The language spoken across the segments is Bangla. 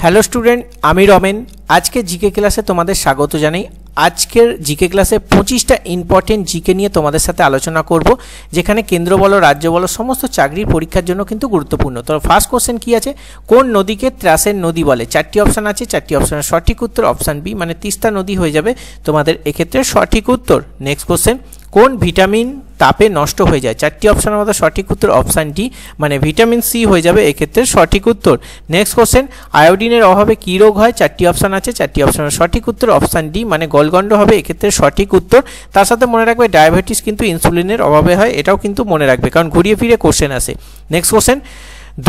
হ্যালো স্টুডেন্ট, আমি রমেন। আজকে জিকে ক্লাসে তোমাদের স্বাগত জানাই। আজকের জিকে ক্লাসে 25টা ইম্পর্টেন্ট জিকে নিয়ে তোমাদের সাথে আলোচনা করব, যেখানে কেন্দ্র বলো রাজ্য বলো সমস্ত চাকরির পরীক্ষার জন্য কিন্তু গুরুত্বপূর্ণ। তো ফার্স্ট কোশ্চেন কি আছে, কোন নদীকে ত্রাসের নদী বলে? চারটি অপশান আছে, চারটি অপশানের সঠিক উত্তর অপশান বি মানে তিস্তা নদী হয়ে যাবে তোমাদের এক্ষেত্রে সঠিক উত্তর। নেক্সট কোশ্চেন, কোন ভিটামিন তাপে নষ্ট হয়ে যায়? চারটি অপশানের মধ্যে সঠিক উত্তর অপশান ডি মানে ভিটামিন সি হয়ে যাবে এক্ষেত্রে সঠিক উত্তর। নেক্সট কোশ্চেন, আয়োডিনের অভাবে কী রোগ হয়? চারটি অপশান আছে, চারটি অপশানের সঠিক উত্তর অপশান ডি মানে গলগণ্ড হবে এক্ষেত্রে সঠিক উত্তর। তার সাথে মনে রাখবে ডায়াবেটিস কিন্তু ইনসুলিনের অভাবে হয়, এটাও কিন্তু মনে রাখবে কারণ ঘুরিয়ে ফিরে কোশ্চেন আসে। নেক্সট কোশ্চেন,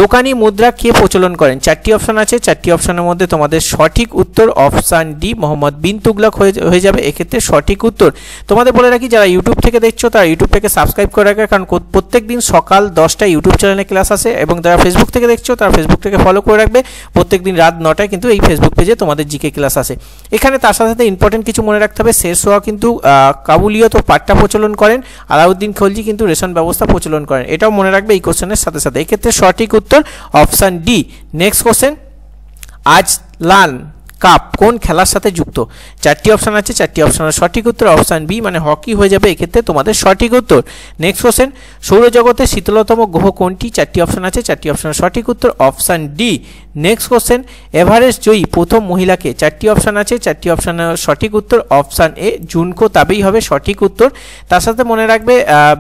দোকানি মুদ্রা কে প্রচলন করেন? চারটি অপশান আছে, চারটি অপশানের মধ্যে তোমাদের সঠিক উত্তর অপশান ডি মোহাম্মদ বিন তুগলক হয়ে যাবে এক্ষেত্রে সঠিক উত্তর। তোমাদের বলে রাখি, যারা ইউটিউব থেকে দেখছো তারা ইউটিউব থেকে সাবস্ক্রাইব করে রাখবে, কারণ প্রত্যেক দিন সকাল 10টায় ইউটিউব চ্যানেলে ক্লাস আসে, এবং যারা ফেসবুক থেকে দেখছো তারা ফেসবুক থেকে ফলো করে রাখবে। প্রত্যেক দিন রাত 9টায় কিন্তু এই ফেসবুক পেজে তোমাদের জিকে ক্লাস আসে। এখানে তার সাথে সাথে ইম্পর্টেন্ট কিছু মনে রাখতে হবে, শেরশাহ কিন্তু কাবুলিয়ত ও পাট্টা প্রচলন করেন, আলাউদ্দিন খলজি কিন্তু রেশন ব্যবস্থা প্রচলন করেন, এটাও মনে রাখবে এই কোশ্চেনের সাথে সাথে। এক্ষেত্রে সঠিক উত্তর option D. Next question, Azlan cup কোন খেলার সাথে যুক্ত? চারটি অপশান আছে, চারটি অপশানের সঠিক উত্তর অপশান বি মানে হকি হয়ে যাবে এক্ষেত্রে তোমাদের সঠিক উত্তর। নেক্সট কোশ্চেন, সৌরজগতের শীতলতম গ্রহ কোনটি? চারটি অপশান আছে, চারটি অপশানের সঠিক উত্তর option D. Next question, Everest জয়ী প্রথম মহিলাকে? চারটি অপশান আছে, চারটি অপশানের সঠিক উত্তর অপশান এ জুনকো তাবেই হবে সঠিক উত্তর। তার সাথে মনে রাখবে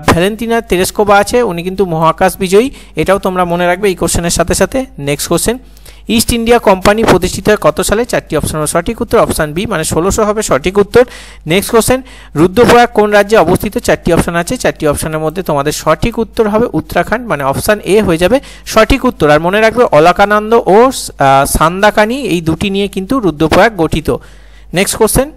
ভ্যালেন্টিনা তেরেস্কোভা আছে, উনি কিন্তু মহাকাশ বিজয়ী, এটাও তোমরা মনে রাখবে এই কোশ্চেনের সাথে সাথে। Next question, east India company প্রতিষ্ঠিত হয় কত সালে? চারটি অপশানের সঠিক উত্তর অপশান বি মানে 1600 হবে সঠিক উত্তর। নেক্সট কোশ্চেন, রুদ্রপ্রয়াগ কোন রাজ্যে অবস্থিত? চারটি অপশান আছে, চারটি অপশানের মধ্যে তোমাদের সঠিক উত্তর হবে উত্তরাখণ্ড মানে অপশান এ হয়ে যাবে সঠিক উত্তর। আর মনে রাখবে অলকানন্দ ও সান্দাকানি এই দুটি নিয়ে কিন্তু রুদ্রপ্রয়াগ গঠিত। নেক্সট কোশ্চেন,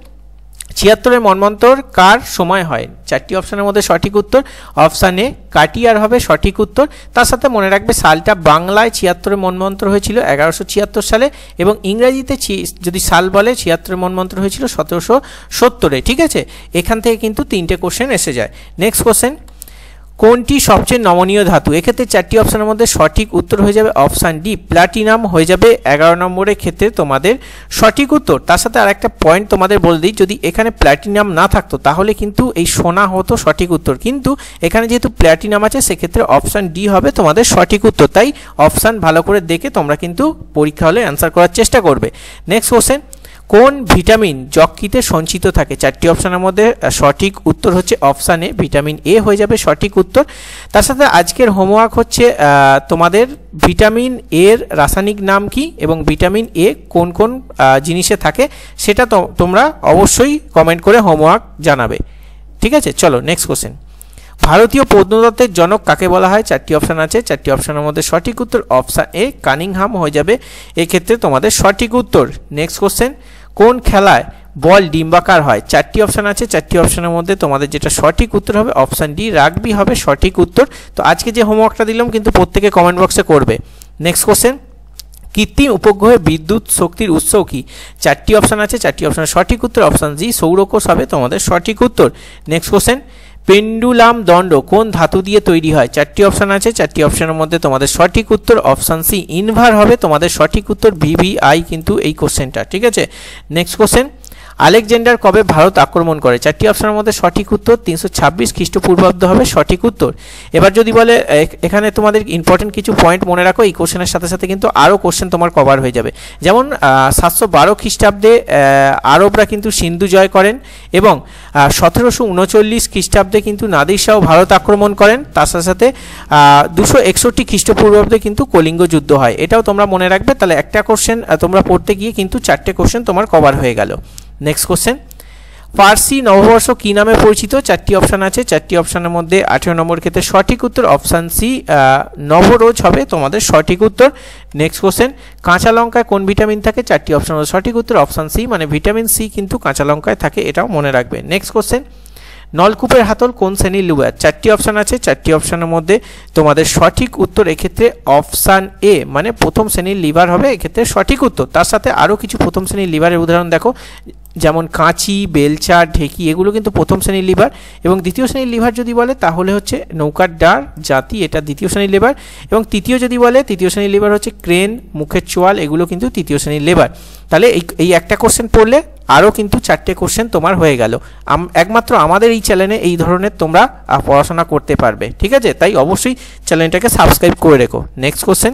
76 মন্বন্তর কার সময় হয়? চারটি অপশানের মধ্যে সঠিক উত্তর অপশান এ কাটিয়ার হবে সঠিক উত্তর। তার সাথে মনে রাখবে সালটা বাংলায় 76 মন্বন্তর হয়েছিল 1176 সালে, এবং ইংরাজিতে যদি সাল বলে 76 মন্বন্তর হয়েছিল 1770-এ। ঠিক আছে, এখান থেকে কিন্তু 3টে কোশ্চেন এসে যায়। নেক্সট কোশ্চেন, কোনটি সবচেয়ে নমনীয় ধাতু? এক্ষেত্রে চারটি অপশানের মধ্যে সঠিক উত্তর হয়ে যাবে অপশান ডি প্লাটিনাম হয়ে যাবে 11 নম্বরের ক্ষেত্রে তোমাদের সঠিক উত্তর। তার সাথে আরেকটা পয়েন্ট তোমাদের বলে দিই, যদি এখানে প্লাটিনাম না থাকতো তাহলে কিন্তু এই সোনা হতো সঠিক উত্তর, কিন্তু এখানে যেহেতু প্লাটিনাম আছে সেক্ষেত্রে অপশান ডি হবে তোমাদের সঠিক উত্তর। তাই অপশান ভালো করে দেখে তোমরা কিন্তু পরীক্ষা হলে অ্যান্সার করার চেষ্টা করবে। নেক্সট কোশ্চেন, কোন ভিটামিন যকৃতে সঞ্চিত থাকে? চারটি অপশানের মধ্যে সঠিক উত্তর হচ্ছে অপশান এ ভিটামিন এ হয়ে যাবে সঠিক উত্তর। তার সাথে আজকের হোমওয়ার্ক হচ্ছে তোমাদের ভিটামিন এর রাসায়নিক নাম কি এবং ভিটামিন এ কোন কোন জিনিসে থাকে সেটা তোমরা অবশ্যই কমেন্ট করে হোমওয়ার্ক জানাবে। ঠিক আছে, চলো নেক্সট কোশ্চেন, ভারতীয় প্রত্নতত্ত্বের জনক কাকে বলা হয়? চারটি অপশান আছে, চারটি অপশানের মধ্যে সঠিক উত্তর অপশান এ কানিংহাম হয়ে যাবে এক্ষেত্রে তোমাদের সঠিক উত্তর। নেক্সট কোশ্চেন, কোন খেলায় বল ডিম্বাকার হয়? চারটি অপশান আছে, চারটি অপশানের মধ্যে তোমাদের যেটা সঠিক উত্তর হবে অপশান ডি রাগবি হবে সঠিক উত্তর। তো আজকে যে হোমওয়ার্কটা দিলাম কিন্তু প্রত্যেকে কমেন্ট বক্সে করবে। নেক্সট কোশ্চেন, কৃত্রিম উপগ্রহে বিদ্যুৎ শক্তির উৎস কি? চারটি অপশান আছে, চারটি অপশানের সঠিক উত্তর অপশান জি সৌরকোষ হবে তোমাদের সঠিক উত্তর। নেক্সট কোশ্চেন, পেন্ডুলাম দণ্ড কোন ধাতু দিয়ে তৈরি হয়? চারটি অপশান আছে, চারটি অপশানের মধ্যে তোমাদের সঠিক উত্তর অপশান সি ইনভার হবে তোমাদের সঠিক উত্তর ভিভিআই কিন্তু এই কোশ্চেনটা। ঠিক আছে, নেক্সট কোশ্চেন, আলেকজান্ডার কবে ভারত আক্রমণ করে? চারটি অপশানের মধ্যে সঠিক উত্তর 326 খ্রিস্টপূর্বাব্দ হবে সঠিক উত্তর। এবার যদি বলে এখানে তোমাদের ইম্পর্টেন্ট কিছু পয়েন্ট মনে রাখো, এই কোশ্চেনের সাথে সাথে কিন্তু আরও কোশ্চেন তোমার কভার হয়ে যাবে। যেমন 712 খ্রিস্টাব্দে আরবরা কিন্তু সিন্ধু জয় করেন, এবং 1739 খ্রিস্টাব্দে কিন্তু নাদির শাহ ভারত আক্রমণ করেন। তার সাথে সাথে 261 খ্রিস্টপূর্বাব্দে কিন্তু কলিঙ্গ যুদ্ধ হয়, এটাও তোমরা মনে রাখবে। তাহলে একটা কোশ্চেন তোমরা পড়তে গিয়ে কিন্তু 4টে কোশ্চেন তোমার কভার হয়ে গেল। নেক্সট কোশ্চেন, পার্সি নববর্ষ কি নামে পরিচিত? চারটি অপশান আছে, চারটি অপশানের মধ্যে 18 নম্বর ক্ষেত্রে সঠিক উত্তর অপশান সি নবরোজ হবে তোমাদের সঠিক উত্তর। নেক্সট কোশ্চেন, কাঁচা লঙ্কায় কোন ভিটামিন থাকে? চারটি অপশানের সঠিক উত্তর অপশান সি মানে ভিটামিন সি কিন্তু কাঁচা লঙ্কায় থাকে, এটাও মনে রাখবে। নেক্সট কোশ্চেন, নলকূপের হাতল কোন শ্রেণীর লুয়ার? চারটি অপশান আছে, চারটি অপশানের মধ্যে তোমাদের সঠিক উত্তর এক্ষেত্রে অপশান এ মানে প্রথম শ্রেণীর লিভার হবে এক্ষেত্রে সঠিক উত্তর। তার সাথে আরও কিছু প্রথম শ্রেণীর লিভারের উদাহরণ দেখো, যেমন কাঁচি, বেলচা, ঢেকি এগুলো কিন্তু প্রথম শ্রেণীর লিভার। এবং দ্বিতীয় শ্রেণীর লিভার যদি বলে তাহলে হচ্ছে নৌকার ডার, জাতি, এটা দ্বিতীয় শ্রেণীর লিভার। এবং তৃতীয় যদি বলে তৃতীয় শ্রেণীর লিভার হচ্ছে ক্রেন, মুখের চোয়াল, এগুলো কিন্তু তৃতীয় শ্রেণীর লিভার। তাহলে এই একটা কোশ্চেন পড়লে আরও কিন্তু 4টে কোশ্চেন তোমার হয়ে গেল। একমাত্র আমাদের এই চ্যানেলে এই ধরনের তোমরা পড়াশোনা করতে পারবে, ঠিক আছে? তাই অবশ্যই চ্যানেলটাকে সাবস্ক্রাইব করে রেখো। নেক্সট কোশ্চেন,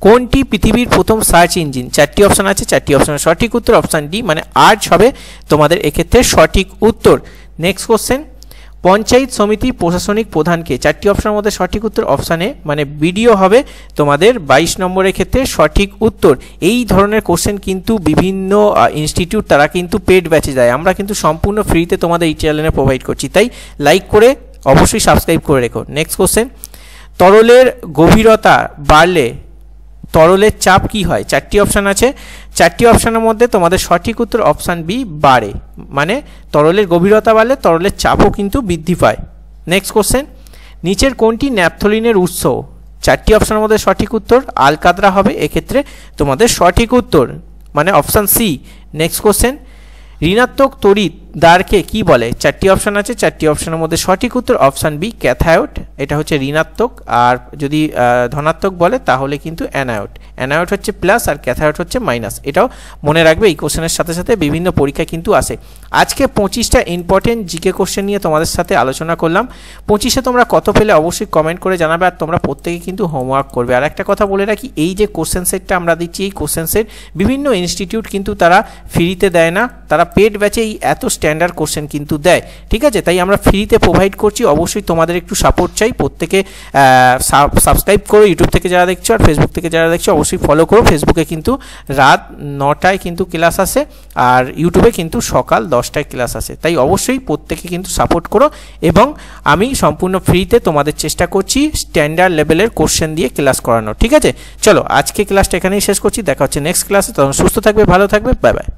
কোনটি পৃথিবীর প্রথম সার্চ ইঞ্জিন? 4টি অপশান আছে, 4টি অপশানের সঠিক উত্তর অপশান ডি মানে আর্চ হবে তোমাদের এক্ষেত্রে সঠিক উত্তর। নেক্সট কোশ্চেন, পঞ্চায়েত সমিতির প্রশাসনিক প্রধানকে? 4টি অপশানের মধ্যে সঠিক উত্তর অপশান এ মানে বিডিও হবে তোমাদের 22 নম্বরের ক্ষেত্রে সঠিক উত্তর। এই ধরনের কোশ্চেন কিন্তু বিভিন্ন ইনস্টিটিউট তারা কিন্তু পেড ব্যাচে দেয়, আমরা কিন্তু সম্পূর্ণ ফ্রিতে তোমাদের এই চ্যানেলে প্রোভাইড করছি, তাই লাইক করে অবশ্যই সাবস্ক্রাইব করে রেখো। নেক্সট কোশ্চেন, তরলের গভীরতা বাড়লে তরলের চাপ কি হয়? 4টি অপশান আছে, 4টি অপশানের মধ্যে তোমাদের সঠিক উত্তর অপশান বি বাড়ে, মানে তরলের গভীরতা বাড়লে তরলের চাপও কিন্তু বৃদ্ধি পায়। নেক্সট কোশ্চেন, নিচের কোনটি ন্যাপথলিনের উৎস? 4টি অপশানের মধ্যে সঠিক উত্তর আলকাতরা হবে এক্ষেত্রে তোমাদের সঠিক উত্তর মানে অপশান সি। নেক্সট কোশ্চেন, ঋণাত্মক তড়িৎ দ্বারকে কি বলে? 4টি অপশান আছে, 4টি অপশানের মধ্যে সঠিক উত্তর অপশান বি ক্যাথায়োড, এটা হচ্ছে ঋণাত্মক। আর যদি ধনাত্মক বলে তাহলে কিন্তু অ্যানায়োড। অ্যানায়োড হচ্ছে প্লাস আর ক্যাথায়োড হচ্ছে মাইনাস, এটাও মনে রাখবে। এই কোশ্চেনের সাথে সাথে বিভিন্ন পরীক্ষা কিন্তু আসে। আজকে 25টা ইম্পর্টেন্ট জিকে কোশ্চেন নিয়ে তোমাদের সাথে আলোচনা করলাম। 25-এ তোমরা কত পেলে অবশ্যই কমেন্ট করে জানাবে, আর তোমরা প্রত্যেকে কিন্তু হোমওয়ার্ক করবে। আর একটা কথা বলে রাখি, এই যে কোশ্চেন সেটটা আমরা দিচ্ছি, এই কোশ্চেন সেট বিভিন্ন ইনস্টিটিউট কিন্তু তারা ফ্রিতে দেয় না, তারা পেড ব্যাচে এই এত স্ট্যান্ডার্ড কোশ্চেন কিন্তু দেয়, ঠিক আছে? তাই আমরা ফ্রিতে প্রোভাইড করছি। অবশ্যই তোমাদের একটু সাপোর্ট চাই, প্রত্যেকে সাবস্ক্রাইব করো, ইউটিউব থেকে যারা দেখছো আর ফেসবুক থেকে যারা দেখছো অবশ্যই ফলো করো। ফেসবুকে কিন্তু রাত 9টায় কিন্তু ক্লাস আসে, আর ইউটিউবে কিন্তু সকাল 10টায় ক্লাস আসে। তাই অবশ্যই প্রত্যেকে কিন্তু সাপোর্ট করো, এবং আমি সম্পূর্ণ ফ্রিতে তোমাদের চেষ্টা করছি স্ট্যান্ডার্ড লেভেলের কোশ্চেন দিয়ে ক্লাস করানো, ঠিক আছে? চলো আজকে ক্লাসটা এখানেই শেষ করছি, দেখা হচ্ছে নেক্সট ক্লাসে। তখন সুস্থ থাকবে, ভালো থাকবে, বাই বাই।